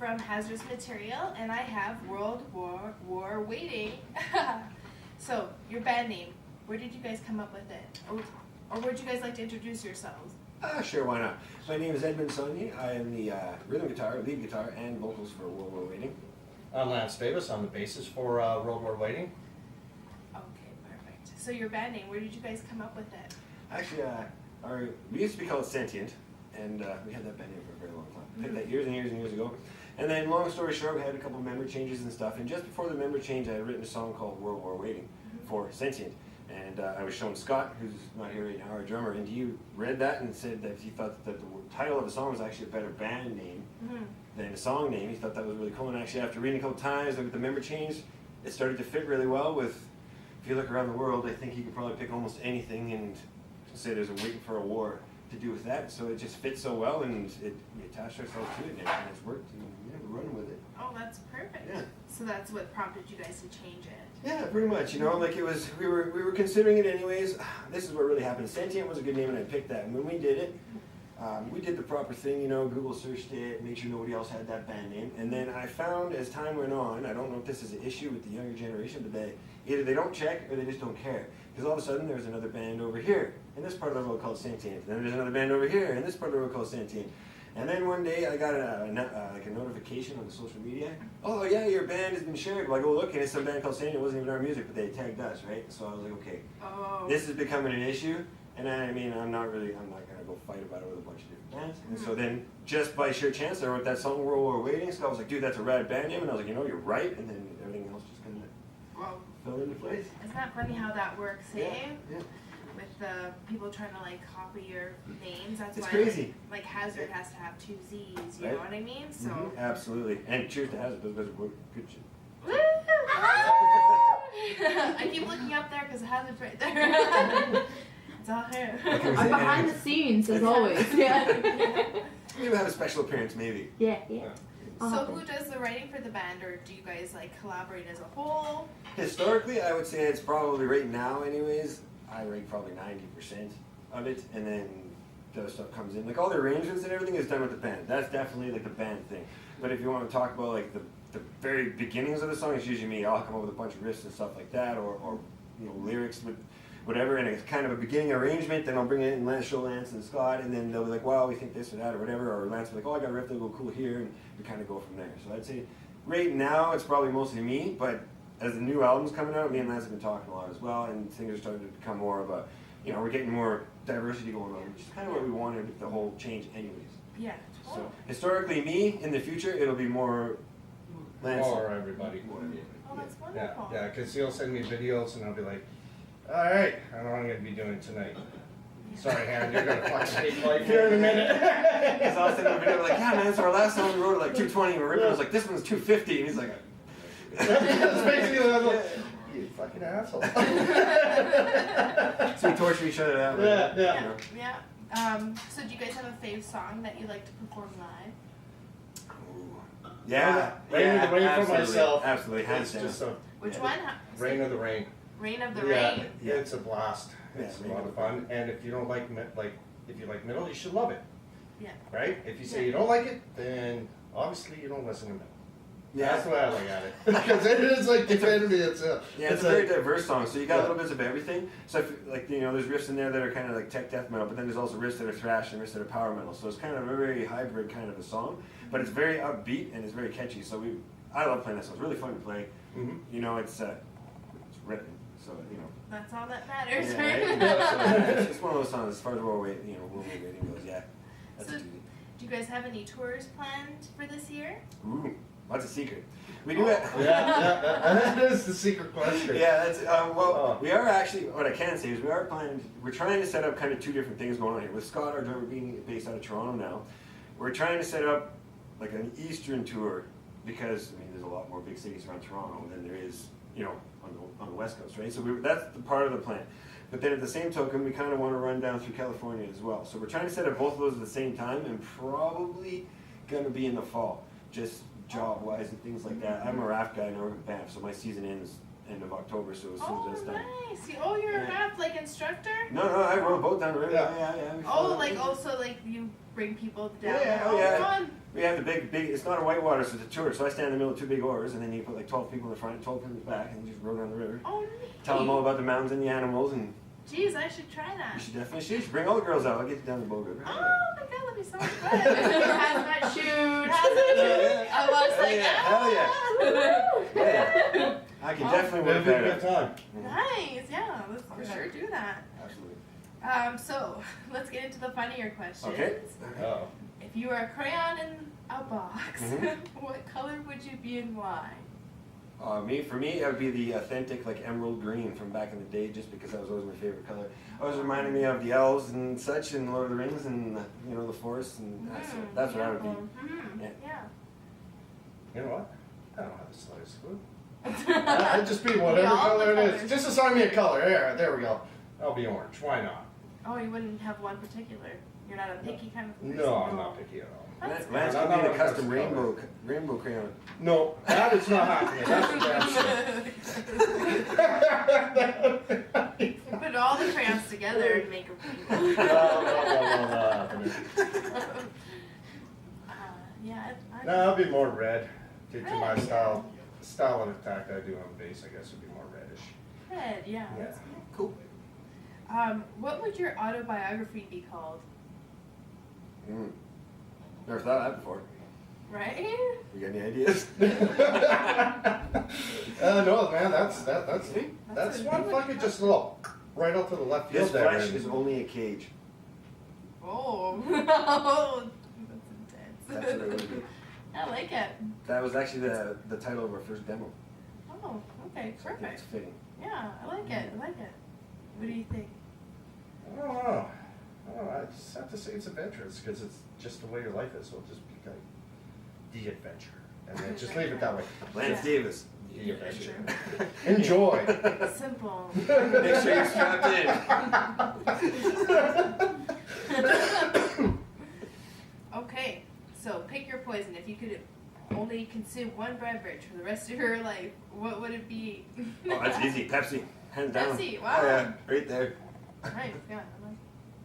from Hazzardous Material, and I have World War Waiting. So, your band name, where did you guys come up with it? Or would you guys like to introduce yourselves? Sure, why not? My name is Edmund Sonny. I am the rhythm guitar, lead guitar, and vocals for World War Waiting. I'm Lance Davis. I'm the bassist for World War Waiting. Okay, perfect. So your band name, where did you guys come up with it? Actually, we used to be called Sentient, and we had that band name for a very long time. Picked that years and years and years ago. And then, long story short, we had a couple member changes and stuff. And just before the member change, I had written a song called World War Waiting for Sentient. And I was showing Scott, who's not here right now, our drummer, and he read that and said that he thought that the title of the song was actually a better band name than a song name. He thought that was really cool. And actually, after reading a couple times, look at the member change, it started to fit really well with, if you look around the world, I think you could probably pick almost anything and say there's a waiting for a war to do with that. So it just fits so well, and we attached ourselves to it, and it's worked, and we're running with it. Oh, that's perfect. Yeah. So that's what prompted you guys to change it. Yeah, pretty much. You know, like it was, we were considering it anyways. This is what really happened. Sentient was a good name, and I picked that. And when we did it, we did the proper thing. You know, Google searched it, made sure nobody else had that band name. And then I found, as time went on, I don't know if this is an issue with the younger generation, but either they don't check or they just don't care. Because all of a sudden, there's another band over here in this part of the world called Sentient. Then there's another band over here in this part of the world called Sentient. And then one day I got a notification on the social media. Oh yeah, your band has been shared. Well, I go look, and it's some band called Sentient. It wasn't even our music, but they tagged us, right? So I was like, okay, this is becoming an issue. And I mean, I'm not gonna go fight about it with a bunch of different bands. And so then, just by sheer chance, I wrote that song World War Waiting. So I was like, dude, that's a rad band name. And I was like, you know, you're right. And then everything else just kind of fell into place. Isn't that funny how that works, eh? Yeah. With the people trying to like copy your names, that's It's why crazy. Like Hazard has to have 2 Z's, you Right. know what I mean? So Absolutely. And cheers to Hazard. Those guys are good shit. Woo! I keep looking up there because Hazard's right there. It's all him. I'm behind the scenes as always. Yeah. Maybe have a special appearance, maybe. Yeah. So who does the writing for the band, or do you guys like collaborate as a whole? Historically, I would say it's probably right now anyways, I write probably 90% of it, and then the other stuff comes in. Like all the arrangements and everything is done with the band. That's definitely like the band thing. But if you want to talk about like the very beginnings of the song, it's usually me. I'll come up with a bunch of riffs and stuff like that, or you know, lyrics with whatever, and it's kind of a beginning arrangement. Then I'll bring it in Lance and Scott, and then they'll be like, well, we think this or that or whatever, or Lance will be like, oh, I got a riff that'll go cool here, and we kind of go from there. So I'd say right now it's probably mostly me, but as the new album's coming out, me and Lance have been talking a lot as well, and things are starting to become more of a, you know, we're getting more diversity going on, which is kind of what we wanted with the whole change anyways. Yeah. So historically me, in the future it'll be more Lance. Or everybody. Oh, that's wonderful. Yeah, because he'll send me videos and I'll be like, all right, I don't know what I'm going to be doing tonight. Sorry, Han, you're going to fucking hate life here in a minute. Because I was sending a video like, yeah man, so our last song we wrote at like 220, and Rippin was like, this one's 250, and he's like, That's basically what I was like, you fucking asshole. so we torture each other that way. Yeah. So do you guys have a fave song that you like to perform live? Yeah. Rain of the Rain absolutely, for myself. Absolutely, hands It's down. just a Which one? Rain of the Rain. Rain of the Yeah, Rain. it's a blast. It's Yeah, a lot of fun. And if you don't like if you like metal, you should love it. Yeah. Right? If you say you don't like it, then obviously you don't listen to metal. Yeah. That's the way I look at it. Because it is like defending me. It's a very diverse song. So you got little bits of everything. So if, like, you know, there's riffs in there that are kind of like tech death metal, but then there's also riffs that are thrash and riffs that are power metal. So it's kind of a very hybrid kind of a song, but it's very upbeat and it's very catchy. So I love playing that song. It's really fun to play. Mm-hmm. You know, it's written. So, you know. That's all that matters, Yeah, right? right? So it's one of those songs as far as World War Waiting goes, yeah. That's So, a doozy. do you guys have any tours planned for this year? Ooh, that's a secret. We do it. that is the secret question. Yeah, that's we are actually. What I can say is we're trying to set up kind of two different things going on here. With Scott, our drummer, being based out of Toronto now, we're trying to set up like an Eastern tour because I mean there's a lot more big cities around Toronto than there is, you know, on the West Coast, right? So that's the part of the plan. But then at the same token, we kind of want to run down through California as well. So we're trying to set up both of those at the same time, and probably going to be in the fall, just job-wise and things like that. I'm a raft guy and I work in Banff, so my season ends end of October, so as soon as that's done. Nice. Oh, you're a raft like instructor? No, I rode a boat down the river. Yeah. Yeah. Oh, like also like you bring people down. Yeah, Oh, yeah. fun. We have the big, it's not a whitewater, so it's a tour. So I stand in the middle of 2 big oars, and then you put like 12 people in the front and 12 people in the back, and you just row down the river. Oh, neat. Tell them all about the mountains and the animals, and Jeez, I should try that. you should definitely shoot. You should bring all the girls out. I'll get you down the boat river. Oh my god, that'd be so much fun. Hazmat shoot. Yeah. I was like, Hell yeah. I can definitely work It'll be a that good out. time. Nice, yeah, let's for sure do that. Absolutely. So let's get into the funnier questions. Okay. Uh-oh. If you were a crayon in a box, what color would you be and why? For me, it would be the authentic, like emerald green from back in the day, just because that was always my favorite color. Always reminded me of the elves and such, and Lord of the Rings, and the forest, and that's what I would be. Yeah. You know what? I don't have the slightest clue. I'd just be whatever all the color it is. colors. Just assign me a color. There we go. I'll be orange. Why not? Oh, you wouldn't have one particular. You're not a picky kind of person. No, I'm not picky at all. That's Lance good. could be No, the custom color. rainbow crayon. No, that is not happening. That's for damn sure. Put all the crayons together and make a rainbow. No, not happening. Yeah, No, I'll be more red. To my Red, style of attack I do on base, I guess would be more reddish. Red, yeah. Yeah. That's Cool. what would your autobiography be called? Never thought of that before. Right? You got any ideas? No, man, that's That's one fucking just a little right out to the left field This there. flesh man. is only a cage. Oh, that's intense. That's what I would do. I like it. That was actually the title of our first demo. Oh, okay, So I think perfect. it's fitting. Yeah, I like it. What do you think? I don't know. I just have to say it's adventurous because it's just the way your life is. So it'll just be like the adventure, and then just leave it that way. Lance Davis. The adventure. Enjoy. Simple. Make sure you're strapped in. Okay, so pick your poison. If you could only consume one beverage for the rest of your life, what would it be? Oh, that's easy. Pepsi. Hands down. Pepsi, wow. Oh, yeah, right there. Nice, yeah. I like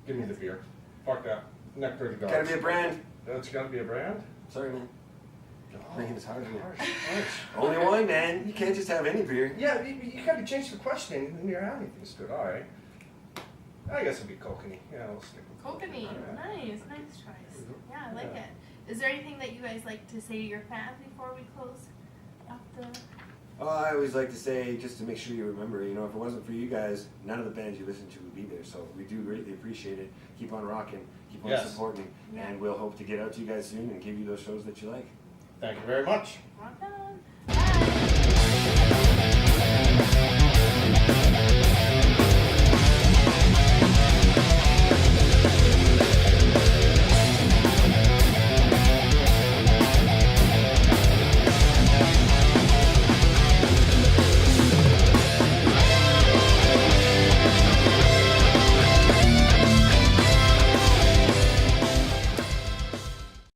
Give me the beer. Fuck that. Nectar of the gods. Gotta be a brand. That's gotta be a brand? Sorry, man. Making this hard for me. Harsh. Only one, man. You can't just have any beer. Yeah, you gotta change the questioning and you're having things to it. Alright. I guess it'll be kokanee. Yeah, we'll stick with Kokanee. Nice choice. Yeah, I like it. Is there anything that you guys like to say to your fans before we close up the... Oh, I always like to say, just to make sure you remember, if it wasn't for you guys, none of the bands you listen to would be there. So we do greatly appreciate it. Keep on rocking. Keep on Yes. supporting. Yeah. And we'll hope to get out to you guys soon and give you those shows that you like. Thank you very much. Rock on.